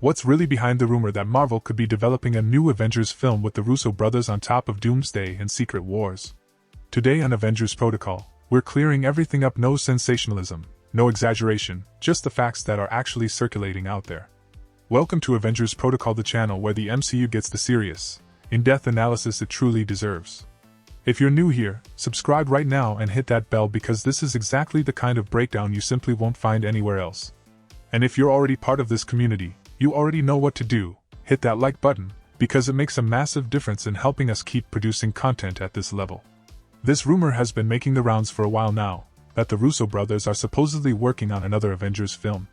What's really behind the rumor that Marvel could be developing a new Avengers film with the Russo brothers on top of Doomsday and Secret Wars? Today on Avengers Protocol, we're clearing everything up. No sensationalism, no exaggeration, just the facts that are actually circulating out there. Welcome to Avengers Protocol, the channel where the MCU gets the serious, in-depth analysis it truly deserves. If you're new here, subscribe right now and hit that bell because this is exactly the kind of breakdown you simply won't find anywhere else. And if you're already part of this community, you already know what to do. Hit that like button, because it makes a massive difference in helping us keep producing content at this level. This rumor has been making the rounds for a while now, that the Russo brothers are supposedly working on another Avengers film.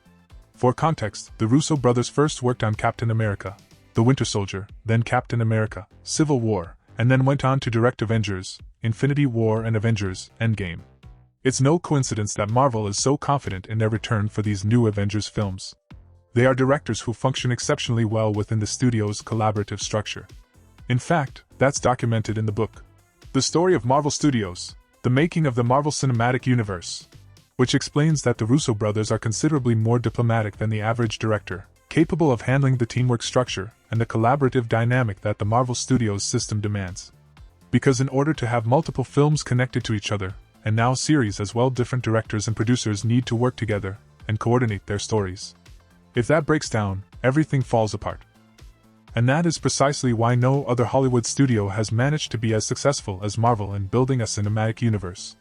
For context, the Russo brothers first worked on Captain America, the Winter Soldier, then Captain America, Civil War, and then went on to direct Avengers, Infinity War and Avengers, Endgame. It's no coincidence that Marvel is so confident in their return for these new Avengers films. They are directors who function exceptionally well within the studio's collaborative structure. In fact, that's documented in the book, The Story of Marvel Studios, The Making of the Marvel Cinematic Universe, which explains that the Russo brothers are considerably more diplomatic than the average director, capable of handling the teamwork structure and the collaborative dynamic that the Marvel Studios system demands. Because in order to have multiple films connected to each other, and now series as well, different directors and producers need to work together and coordinate their stories. If that breaks down, everything falls apart. And that is precisely why no other Hollywood studio has managed to be as successful as Marvel in building a cinematic universe.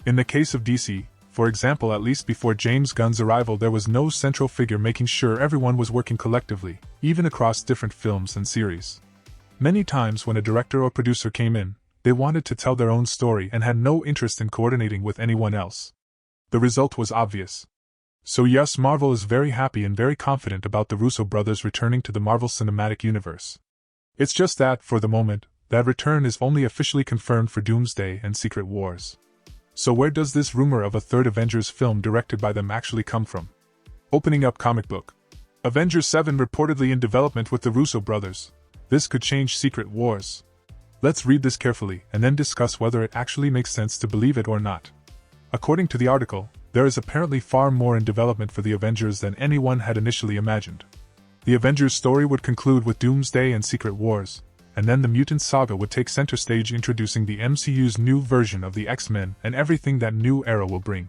In the case of DC, for example, at least before James Gunn's arrival, there was no central figure making sure everyone was working collectively, even across different films and series. Many times when a director or producer came in, they wanted to tell their own story and had no interest in coordinating with anyone else. The result was obvious. So yes, Marvel is very happy and very confident about the Russo brothers returning to the Marvel Cinematic Universe. It's just that, for the moment, that return is only officially confirmed for Doomsday and Secret Wars. So where does this rumor of a third Avengers film directed by them actually come from? Opening up comic book. Avengers 7 reportedly in development with the Russo brothers. This could change Secret Wars. Let's read this carefully and then discuss whether it actually makes sense to believe it or not. According to the article, there is apparently far more in development for the Avengers than anyone had initially imagined. The Avengers story would conclude with Doomsday and Secret Wars, and then the mutant saga would take center stage, introducing the MCU's new version of the X-Men and everything that new era will bring.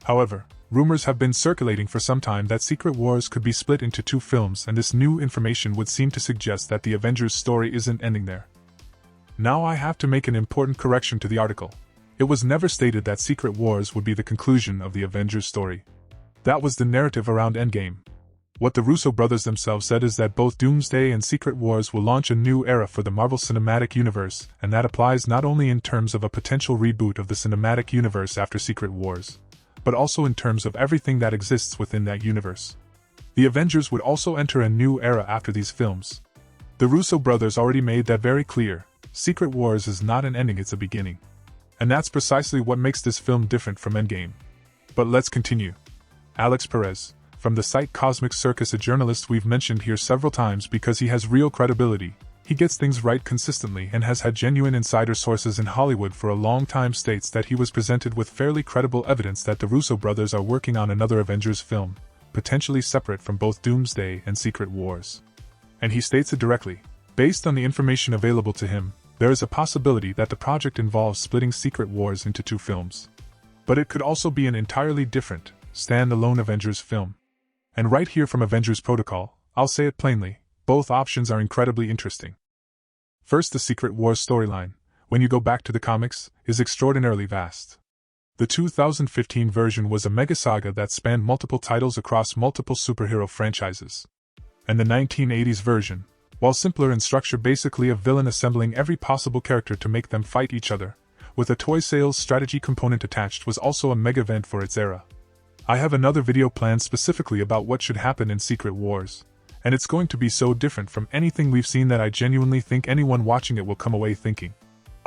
However, rumors have been circulating for some time that Secret Wars could be split into two films, and this new information would seem to suggest that the Avengers story isn't ending there. Now I have to make an important correction to the article. It was never stated that Secret Wars would be the conclusion of the Avengers story. That was the narrative around Endgame. What the Russo brothers themselves said is that both Doomsday and Secret Wars will launch a new era for the Marvel Cinematic Universe, and that applies not only in terms of a potential reboot of the cinematic universe after Secret Wars, but also in terms of everything that exists within that universe. The Avengers would also enter a new era after these films. The Russo brothers already made that very clear. Secret Wars is not an ending, it's a beginning. And that's precisely what makes this film different from Endgame. But let's continue. Alex Perez, from the site Cosmic Circus, a journalist we've mentioned here several times because he has real credibility, he gets things right consistently and has had genuine insider sources in Hollywood for a long time, states that he was presented with fairly credible evidence that the Russo brothers are working on another Avengers film, potentially separate from both Doomsday and Secret Wars. And he states it directly. Based on the information available to him, there is a possibility that the project involves splitting Secret Wars into two films. But it could also be an entirely different, stand-alone Avengers film. And right here from Avengers Protocol, I'll say it plainly, both options are incredibly interesting. First, the Secret Wars storyline, when you go back to the comics, is extraordinarily vast. The 2015 version was a mega saga that spanned multiple titles across multiple superhero franchises. And the 1980s version, while simpler in structure, basically a villain assembling every possible character to make them fight each other, with a toy sales strategy component attached, was also a mega event for its era. I have another video planned specifically about what should happen in Secret Wars, and it's going to be so different from anything we've seen that I genuinely think anyone watching it will come away thinking,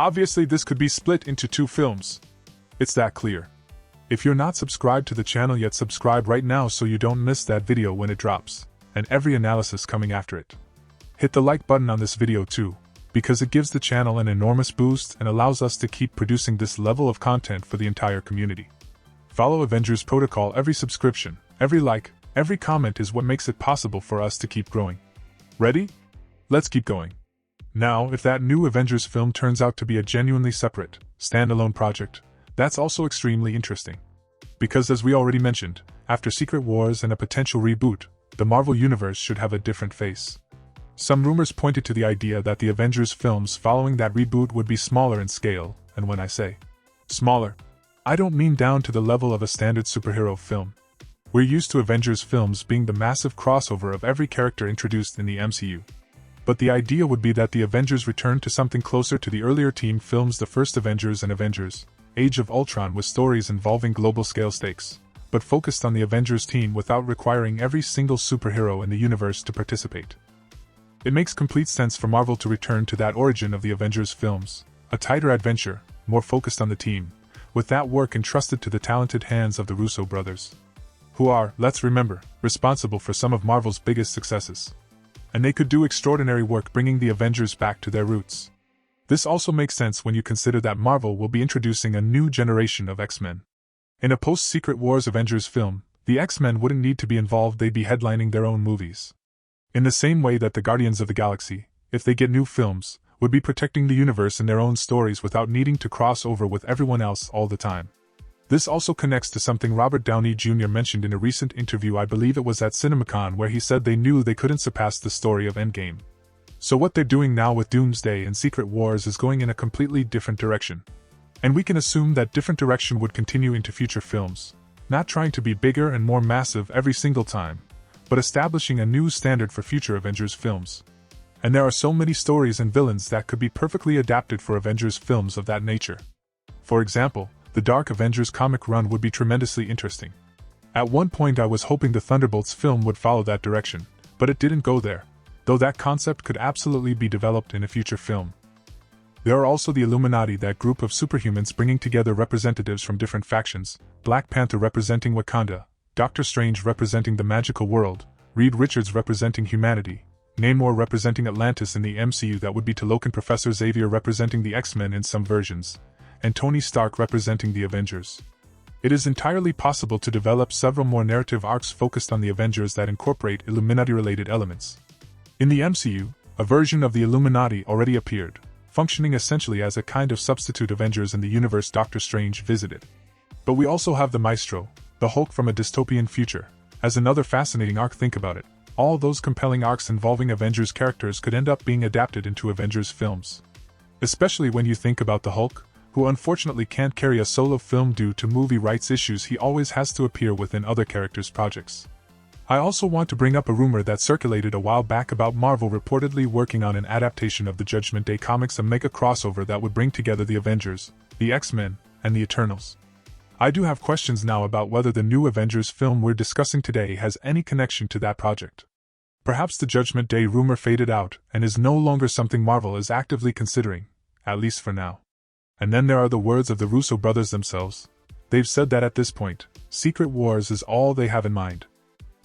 obviously this could be split into two films. It's that clear. If you're not subscribed to the channel yet, subscribe right now so you don't miss that video when it drops, and every analysis coming after it. Hit the like button on this video too, because it gives the channel an enormous boost and allows us to keep producing this level of content for the entire community. Follow Avengers Protocol. Every subscription, every like, Every comment is what makes it possible for us to keep growing. Ready? Let's keep going. Now, if that new Avengers film turns out to be a genuinely separate, standalone project, that's also extremely interesting. Because as we already mentioned, after Secret Wars and a potential reboot, the Marvel Universe should have a different face. Some rumors pointed to the idea that the Avengers films following that reboot would be smaller in scale, and when I say smaller, I don't mean down to the level of a standard superhero film. We're used to Avengers films being the massive crossover of every character introduced in the MCU. But the idea would be that the Avengers return to something closer to the earlier team films, the first Avengers and Avengers: Age of Ultron, with stories involving global-scale stakes, but focused on the Avengers team without requiring every single superhero in the universe to participate. It makes complete sense for Marvel to return to that origin of the Avengers films, a tighter adventure, more focused on the team, with that work entrusted to the talented hands of the Russo brothers, who are, let's remember, responsible for some of Marvel's biggest successes. And they could do extraordinary work bringing the Avengers back to their roots. This also makes sense when you consider that Marvel will be introducing a new generation of X-Men. In a post-Secret Wars Avengers film, the X-Men wouldn't need to be involved, they'd be headlining their own movies. In the same way that the Guardians of the Galaxy, if they get new films, would be protecting the universe in their own stories without needing to cross over with everyone else all the time. This also connects to something Robert Downey Jr. mentioned in a recent interview, I believe it was at CinemaCon, where he said they knew they couldn't surpass the story of Endgame. So what they're doing now with Doomsday and Secret Wars is going in a completely different direction. And we can assume that different direction would continue into future films, not trying to be bigger and more massive every single time, but establishing a new standard for future Avengers films. And there are so many stories and villains that could be perfectly adapted for Avengers films of that nature. For example, the Dark Avengers comic run would be tremendously interesting. At one point I was hoping the Thunderbolts film would follow that direction, but it didn't go there, though that concept could absolutely be developed in a future film. There are also the Illuminati, that group of superhumans bringing together representatives from different factions: Black Panther representing Wakanda, Doctor Strange representing the magical world, Reed Richards representing humanity, Namor representing Atlantis in the MCU, that would be Talokan, Professor Xavier representing the X-Men in some versions, and Tony Stark representing the Avengers. It is entirely possible to develop several more narrative arcs focused on the Avengers that incorporate Illuminati-related elements. In the MCU, a version of the Illuminati already appeared, functioning essentially as a kind of substitute Avengers in the universe Doctor Strange visited. But we also have the Maestro, the Hulk from a dystopian future, as another fascinating arc. Think about it, all those compelling arcs involving Avengers characters could end up being adapted into Avengers films. Especially when you think about the Hulk, who unfortunately can't carry a solo film due to movie rights issues. He always has to appear within other characters' projects. I also want to bring up a rumor that circulated a while back about Marvel reportedly working on an adaptation of the Judgment Day comics, a mega crossover that would bring together the Avengers, the X-Men, and the Eternals. I do have questions now about whether the new Avengers film we're discussing today has any connection to that project. Perhaps the Judgment Day rumor faded out and is no longer something Marvel is actively considering, at least for now. And then there are the words of the Russo brothers themselves. They've said that at this point, Secret Wars is all they have in mind.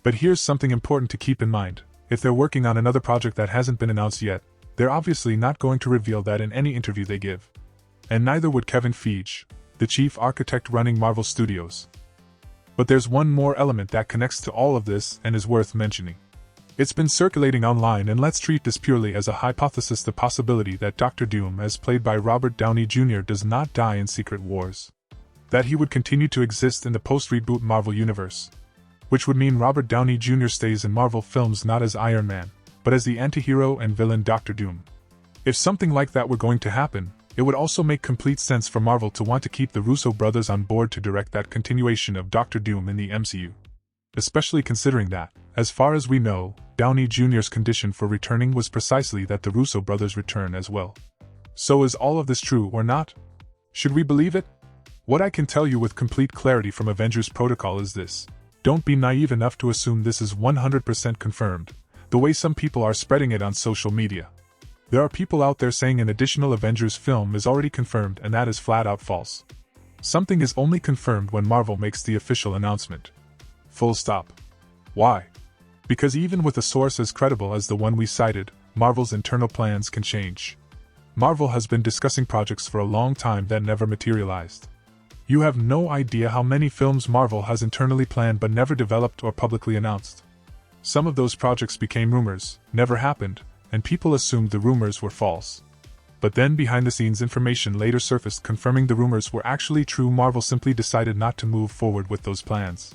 But here's something important to keep in mind: if they're working on another project that hasn't been announced yet, they're obviously not going to reveal that in any interview they give. And neither would Kevin Feige, the chief architect running Marvel Studios. But there's one more element that connects to all of this and is worth mentioning. It's been circulating online, and let's treat this purely as a hypothesis: the possibility that Dr. Doom, as played by Robert Downey Jr., does not die in Secret Wars. That he would continue to exist in the post-reboot Marvel Universe. Which would mean Robert Downey Jr. stays in Marvel films not as Iron Man, but as the anti-hero and villain Dr. Doom. If something like that were going to happen, it would also make complete sense for Marvel to want to keep the Russo brothers on board to direct that continuation of Dr. Doom in the MCU. Especially considering that, as far as we know, Downey Jr.'s condition for returning was precisely that the Russo brothers return as well. So is all of this true or not? Should we believe it? What I can tell you with complete clarity from Avengers Protocol is this: don't be naive enough to assume this is 100% confirmed, the way some people are spreading it on social media. There are people out there saying an additional Avengers film is already confirmed, and that is flat out false. Something is only confirmed when Marvel makes the official announcement. Full stop. Why? Because even with a source as credible as the one we cited, Marvel's internal plans can change. Marvel has been discussing projects for a long time that never materialized. You have no idea how many films Marvel has internally planned but never developed or publicly announced. Some of those projects became rumors, never happened, and people assumed the rumors were false. But then behind-the-scenes information later surfaced confirming the rumors were actually true. Marvel simply decided not to move forward with those plans.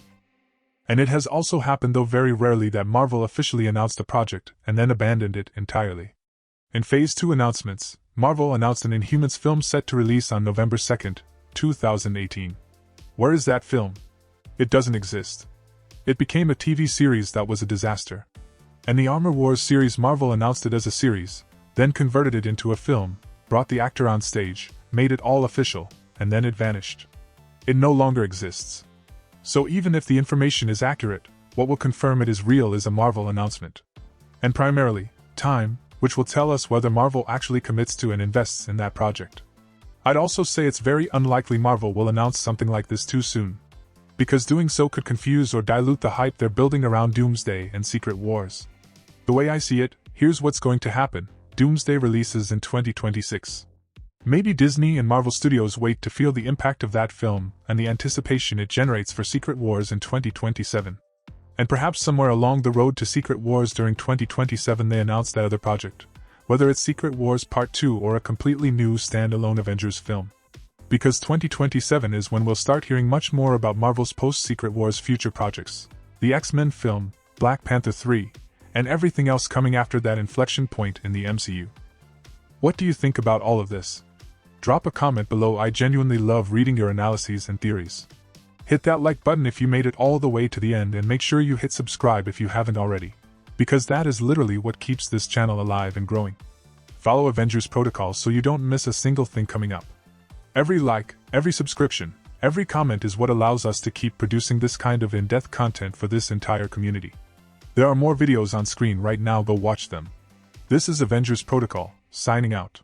And it has also happened, though very rarely, that Marvel officially announced a project and then abandoned it entirely. In Phase 2 announcements, Marvel announced an Inhumans film set to release on November 2, 2018. Where is that film? It doesn't exist. It became a TV series that was a disaster. And the Armor Wars series, Marvel announced it as a series, then converted it into a film, brought the actor on stage, made it all official, and then it vanished. It no longer exists. So even if the information is accurate, what will confirm it is real is a Marvel announcement. And primarily, time, which will tell us whether Marvel actually commits to and invests in that project. I'd also say it's very unlikely Marvel will announce something like this too soon, because doing so could confuse or dilute the hype they're building around Doomsday and Secret Wars. The way I see it, here's what's going to happen. Doomsday releases in 2026. Maybe Disney and Marvel Studios wait to feel the impact of that film and the anticipation it generates for Secret Wars in 2027. And perhaps somewhere along the road to Secret Wars during 2027 they announce that other project, whether it's Secret Wars Part 2 or a completely new standalone Avengers film. Because 2027 is when we'll start hearing much more about Marvel's post-Secret Wars future projects, the X-Men film, Black Panther 3, and everything else coming after that inflection point in the MCU. What do you think about all of this? Drop a comment below. I genuinely love reading your analyses and theories. Hit that like button if you made it all the way to the end, and make sure you hit subscribe if you haven't already, because that is literally what keeps this channel alive and growing. Follow Avengers Protocol so you don't miss a single thing coming up. Every like, every subscription, every comment is what allows us to keep producing this kind of in-depth content for this entire community. There are more videos on screen right now, go watch them. This is Avengers Protocol, signing out.